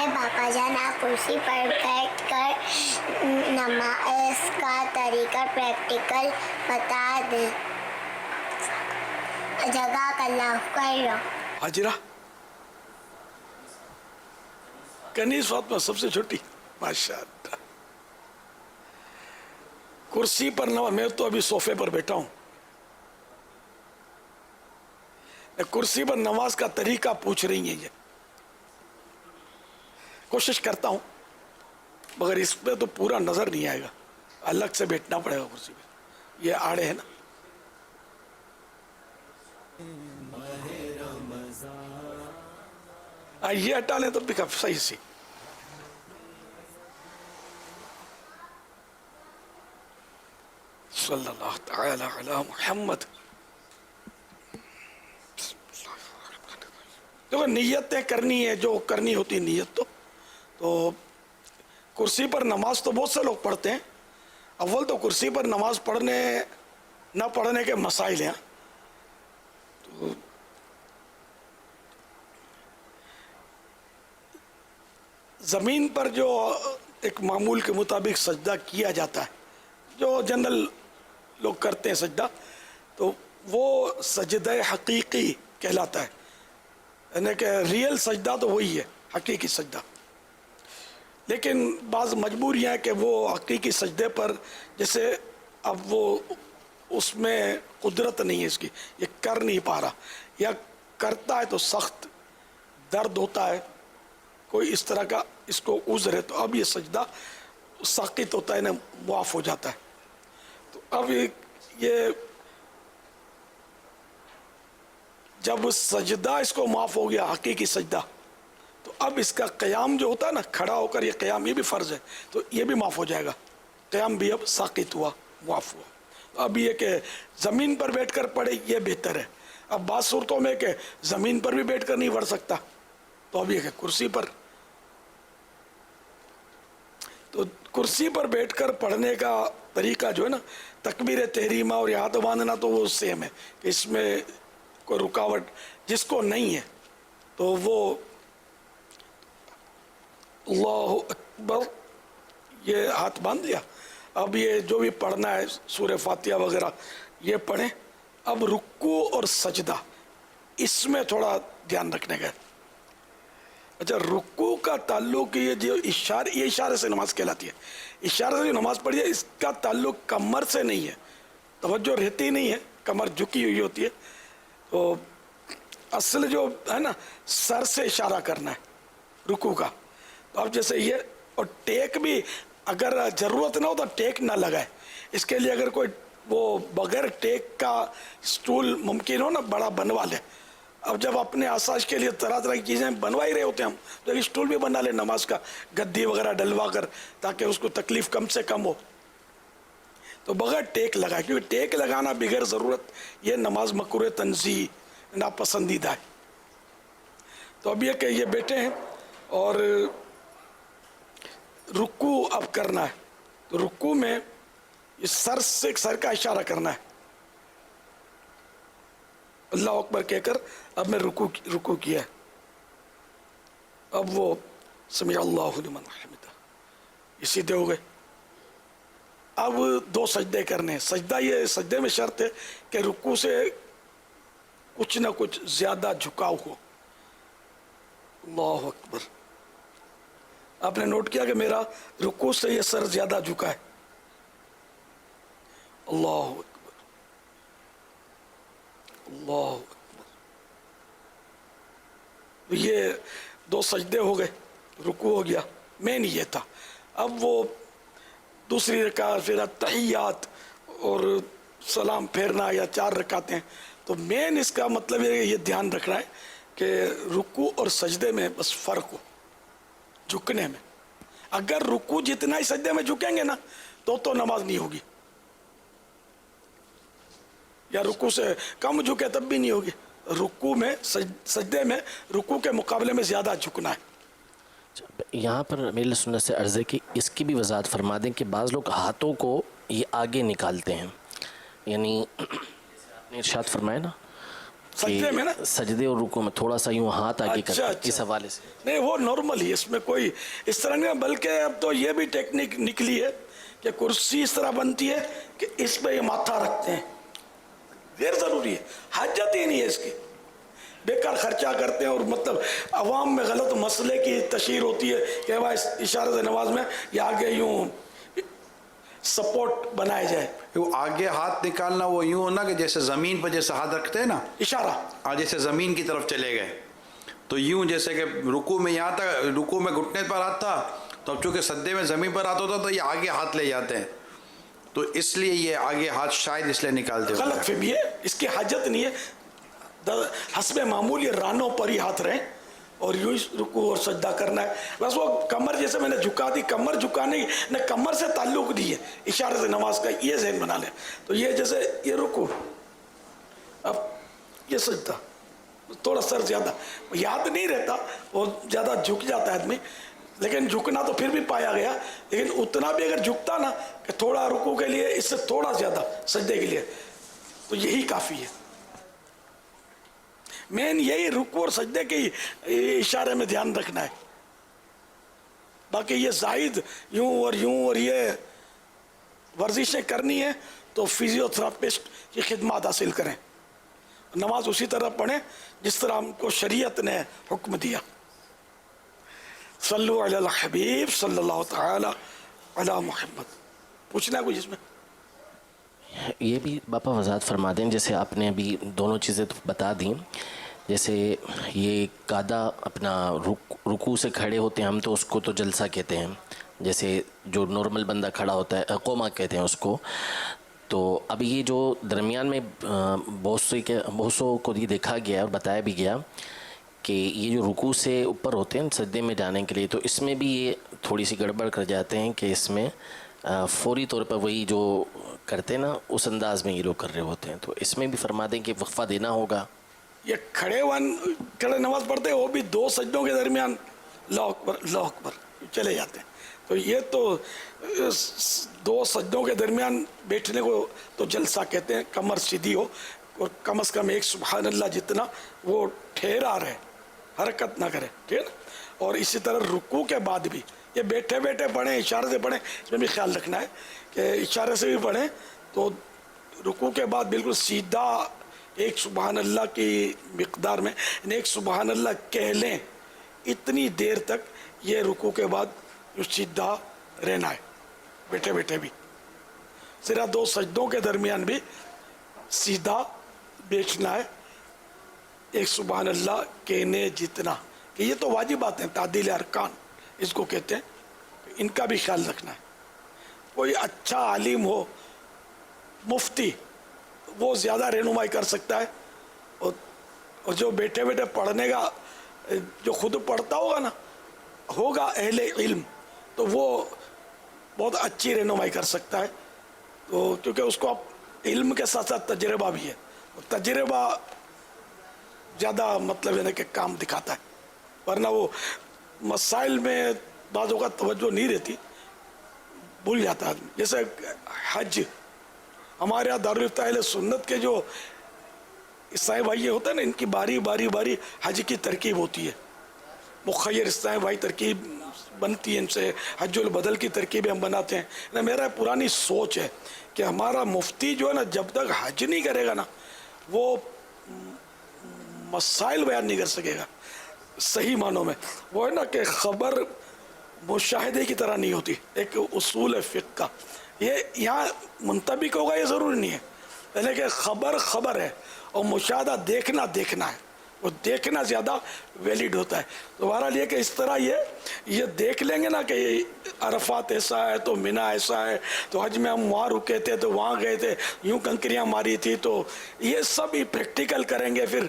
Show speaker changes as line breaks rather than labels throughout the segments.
ہمارے باپا جان آپ کرسی پر بیٹھ کر نماز کا طریقہ پریکٹیکل بتا دیں. جزاک اللہ خیر.
حاجرہ کنیز فاطمہ سب سے چھوٹی ماشاء اللہ. کرسی پر نماز، میں تو ابھی صوفے پر بیٹھا ہوں، کرسی پر نماز کا طریقہ پوچھ رہی ہیں. یہ کوشش کرتا ہوں مگر اس پہ تو پورا نظر نہیں آئے گا، الگ سے بیٹھنا پڑے گا کرسی پہ. یہ آڑے ہیں نا. یہ ہٹا لیں تو بھی صحیح سی. صلی اللہ تعالی علی محمد. دیکھو نیتیں کرنی ہے، جو کرنی ہوتی نیت تو کرسی پر نماز تو بہت سے لوگ پڑھتے ہیں. اول تو کرسی پر نماز پڑھنے نہ پڑھنے کے مسائل ہیں. تو زمین پر جو ایک معمول کے مطابق سجدہ کیا جاتا ہے، جو جنرل لوگ کرتے ہیں سجدہ، تو وہ سجدہ حقیقی کہلاتا ہے. یعنی کہ ریئل سجدہ تو وہی ہے، حقیقی سجدہ. لیکن بعض مجبوریاں ہیں کہ وہ حقیقی سجدے پر جیسے اب وہ اس میں قدرت نہیں ہے اس کی، یہ کر نہیں پا رہا، یا کرتا ہے تو سخت درد ہوتا ہے، کوئی اس طرح کا اس کو عذر ہے، تو اب یہ سجدہ ساقط ہوتا ہے نا، معاف ہو جاتا ہے. تو اب یہ جب سجدہ اس کو معاف ہو گیا حقیقی سجدہ، تو اب اس کا قیام جو ہوتا ہے نا، کھڑا ہو کر یہ قیام، یہ بھی فرض ہے، تو یہ بھی معاف ہو جائے گا. قیام بھی اب ساقط ہوا، معاف ہوا. اب یہ کہ زمین پر بیٹھ کر پڑھے یہ بہتر ہے. اب بعض صورتوں میں کہ زمین پر بھی بیٹھ کر نہیں پڑھ سکتا، تو اب یہ کہ کرسی پر. تو کرسی پر بیٹھ کر پڑھنے کا طریقہ جو ہے نا، تکبیر تحریمہ اور ہاتھ باندھنا تو وہ سیم ہے، کہ اس میں کوئی رکاوٹ جس کو نہیں ہے تو وہ اللہ اکبر یہ ہاتھ باندھ دیا. اب یہ جو بھی پڑھنا ہے سورہ فاتحہ وغیرہ یہ پڑھیں. اب رکوع اور سجدہ اس میں تھوڑا دھیان رکھنے کا. اچھا، رکوع کا تعلق یہ جو اشارے سے نماز کہلاتی ہے. اشارے سے جو نماز پڑھی ہے اس کا تعلق کمر سے نہیں ہے، توجہ رہتی نہیں ہے، کمر جھکی ہوئی ہوتی ہے. تو اصل جو ہے نا سر سے اشارہ کرنا ہے رکوع کا. تو اب جیسے یہ، اور ٹیک بھی اگر ضرورت نہ ہو تو ٹیک نہ لگائے. اس کے لیے اگر کوئی وہ بغیر ٹیک کا سٹول ممکن ہو نا، بڑا بنوا لے. اب جب اپنے آسائش کے لیے طرح طرح کی چیزیں بنوا ہی رہے ہوتے ہیں ہم، تو ایک سٹول بھی بنا لے نماز کا، گدی وغیرہ ڈلوا کر، تاکہ اس کو تکلیف کم سے کم ہو. تو بغیر ٹیک لگائے، کیونکہ ٹیک لگانا بغیر ضرورت یہ نماز مکروہ تنزیہ، ناپسندیدہ ہے. تو اب یہ کہ یہ بیٹھے ہیں اور رکوع اب کرنا ہے. تو رکوع میں یہ سر کا اشارہ کرنا ہے، اللہ اکبر کہہ کر اب میں رکوع کیا ہے. اب وہ سمع اللہ لمن حمدہ، یہ سیدھے ہو گئے. اب دو سجدے کرنے ہیں. سجدے میں شرط ہے کہ رکوع سے کچھ نہ کچھ زیادہ جھکاؤ ہو. اللہ اکبر. آپ نے نوٹ کیا کہ میرا رکوع سے یہ سر زیادہ جھکا ہے. اللہ اکبر، اللہ اکبر. یہ دو سجدے ہو گئے، رکوع ہو گیا. مین یہ تھا. اب وہ دوسری رکعت، پھر تحیات اور سلام پھیرنا، یا 4 رکعتیں. تو مین اس کا مطلب یہ دھیان رکھنا ہے کہ رکوع اور سجدے میں بس فرق ہو جھکنے میں. اگر رکوع جتنا ہی سجدے میں جھکیں گے نا تو نماز نہیں ہوگی، یا رکوع سے کم جھکے تب بھی نہیں ہوگی. رکوع میں سجدے میں رکوع کے مقابلے میں زیادہ جھکنا ہے.
یہاں پر میری سنت سے عرض ہے کہ اس کی بھی وضاحت فرما دیں کہ بعض لوگ ہاتھوں کو یہ آگے نکالتے ہیں، یعنی آپ نے ارشاد فرمایا نا
سجدے میں نا
سجدے اور رکوع میں تھوڑا سا یوں ہاتھ آگے
اچھا،
کرتے ہیں،
اچھا۔
اس حوالے سے
نہیں وہ نارمل ہی، اس میں کوئی اس طرح نہیں، بلکہ اب تو یہ بھی ٹیکنیک نکلی ہے کہ کرسی اس طرح بنتی ہے کہ اس پہ یہ ماتھا رکھتے ہیں، غیر ضروری ہے، حاجت ہی نہیں ہے اس کی، بیکار خرچہ کرتے ہیں، اور مطلب عوام میں غلط مسئلے کی تشہیر ہوتی ہے کہ بھائی اشارت نماز میں یہ آگے یوں سپورٹ بنایا جائے،
وہ آگے ہاتھ نکالنا وہ یوں ہونا کہ جیسے زمین پر جیسے ہاتھ رکھتے ہیں نا،
اشارہ
آج جیسے زمین کی طرف چلے گئے تو یوں جیسے کہ رکوع میں یہاں تک، رکوع میں گھٹنے پر ہاتھ تھا تو اب چونکہ سجدے میں زمین پر ہاتھ ہوتا تو یہ آگے ہاتھ لے جاتے ہیں، تو اس لیے یہ آگے ہاتھ شاید اس لیے نکالتے ہوتے ہیں۔
غلط فہمی ہے، اس کی حاجت نہیں ہے، حسب معمول یہ رانوں پر ہی ہاتھ رہیں اور یوں ہی رکوع اور سجدہ کرنا ہے، بس وہ کمر جیسے میں نے جھکا دی، کمر جھکانے نہ کمر سے تعلق نہیں ہے اشارت نماز کا، یہ ذہن بنا لیں، تو یہ جیسے یہ رکوع، اب یہ سجدہ تھوڑا سر زیادہ یاد نہیں رہتا، وہ زیادہ جھک جاتا ہے آدمی، لیکن جھکنا تو پھر بھی پایا گیا، لیکن اتنا بھی اگر جھکتا نا کہ تھوڑا رکوع کے لیے اس سے تھوڑا زیادہ سجدے کے لیے، تو یہی کافی ہے، مین یہی رکوع اور سجدے کے اشارے میں دھیان رکھنا ہے، باقی یہ زائد یوں اور یہ ورزشیں کرنی ہے تو فیزیو تھراپسٹ کی خدمات حاصل کریں، نماز اسی طرح پڑھیں جس طرح ہم کو شریعت نے حکم دیا۔ صلو علی الحبیب صلی اللہ تعالی علی محمد۔ پوچھنا ہے کچھ اس میں؟
یہ بھی باپا وضاحت فرما دیں، جیسے آپ نے ابھی دونوں چیزیں تو بتا دیں، جیسے یہ قادہ اپنا رکوع سے کھڑے ہوتے ہیں، ہم تو اس کو تو جلسہ کہتے ہیں، جیسے جو نارمل بندہ کھڑا ہوتا ہے قومہ کہتے ہیں اس کو، تو اب یہ جو درمیان میں بہت سو کو یہ دیکھا گیا اور بتایا بھی گیا کہ یہ جو رکوع سے اوپر ہوتے ہیں سجدے میں جانے کے لیے، تو اس میں بھی یہ تھوڑی سی گڑبڑ کر جاتے ہیں کہ اس میں فوری طور پر وہی جو کرتے ہیں نا اس انداز میں یہ لوگ کر رہے ہوتے ہیں، تو اس میں بھی فرما دیں کہ وقفہ دینا ہوگا۔
یہ کھڑے نماز پڑھتے ہیں، وہ بھی دو سجدوں کے درمیان اللہ اکبر اللہ اکبر چلے جاتے ہیں، تو یہ تو دو سجدوں کے درمیان بیٹھنے کو تو جلسہ کہتے ہیں، کمر سیدھی ہو اور کم از کم ایک سبحان اللہ جتنا وہ ٹھہرا رہے، حرکت نہ کرے، ٹھیک ہے نا، اور اسی طرح رکوع کے بعد بھی یہ بیٹھے بیٹھے پڑھیں، اشارے سے پڑھیں، اس میں بھی خیال رکھنا ہے کہ اشارے سے بھی پڑھیں تو رکوع کے بعد بالکل سیدھا ایک سبحان اللہ کی مقدار میں، یعنی ایک سبحان اللہ کہہ لیں اتنی دیر تک یہ رکوع کے بعد جو سیدھا رہنا ہے، بیٹھے بیٹھے بھی، صرف دو سجدوں کے درمیان بھی سیدھا بیٹھنا ہے، ایک سبحان اللہ کہنے جتنا، کہ یہ تو واجبات ہیں، تعدیل ارکان اس کو کہتے ہیں، ان کا بھی خیال رکھنا ہے۔ کوئی اچھا عالم ہو، مفتی، وہ زیادہ رہنمائی کر سکتا ہے، اور جو بیٹھے بیٹھے پڑھنے کا جو خود پڑھتا ہوگا اہل علم، تو وہ بہت اچھی رہنمائی کر سکتا ہے، تو کیونکہ اس کو اب علم کے ساتھ ساتھ تجربہ بھی ہے، تجربہ زیادہ مطلب ہے کہ کام دکھاتا ہے، ورنہ وہ مسائل میں بعض اوقات توجہ نہیں رہتی، بھول جاتا ہے، جیسے حج، ہمارے یہاں دارالفتہ اہل سنت کے جو عیسائی بھائی ہوتے ہیں نا، ان کی باری باری حج کی ترکیب ہوتی ہے، مخیر عیسائی بھائی ترکیب بنتی ہے، ان سے حج البدل کی ترکیبیں ہم بناتے ہیں۔ میرا پرانی سوچ ہے کہ ہمارا مفتی جو ہے نا، جب تک حج نہیں کرے گا نا، وہ مسائل بیان نہیں کر سکے گا صحیح معنوں میں، وہ ہے نا کہ خبر مشاہدے کی طرح نہیں ہوتی، ایک اصول فقہ کا، یہ یہاں منطبق ہوگا یہ ضروری نہیں ہے، پہلے کہ خبر ہے اور مشاہدہ دیکھنا ہے، وہ دیکھنا زیادہ ویلڈ ہوتا ہے، تو بہرحال یہ کہ اس طرح یہ دیکھ لیں گے نا کہ عرفات ایسا ہے تو مینا ایسا ہے، تو حج میں ہم وہاں رکے تھے تو وہاں گئے تھے، یوں کنکریاں ماری تھی، تو یہ سب ہی پریکٹیکل کریں گے، پھر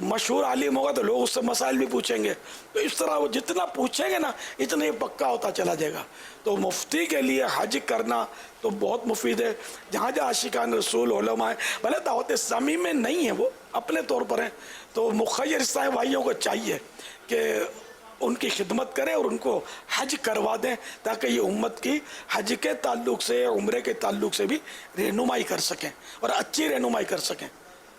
مشہور عالم ہوگا تو لوگ اس سے مسائل بھی پوچھیں گے، تو اس طرح وہ جتنا پوچھیں گے نا اتنا یہ پکا ہوتا چلا جائے گا، تو مفتی کے لیے حج کرنا تو بہت مفید ہے، جہاں عاشقان رسول علماء ہیں، بھلے دعوت اسلامی میں نہیں ہیں، وہ اپنے طور پر ہیں، تو مخیر عیسائی بھائیوں کو چاہیے کہ ان کی خدمت کریں اور ان کو حج کروا دیں، تاکہ یہ امت کی حج کے تعلق سے، عمرے کے تعلق سے بھی رہنمائی کر سکیں اور اچھی رہنمائی کر سکیں،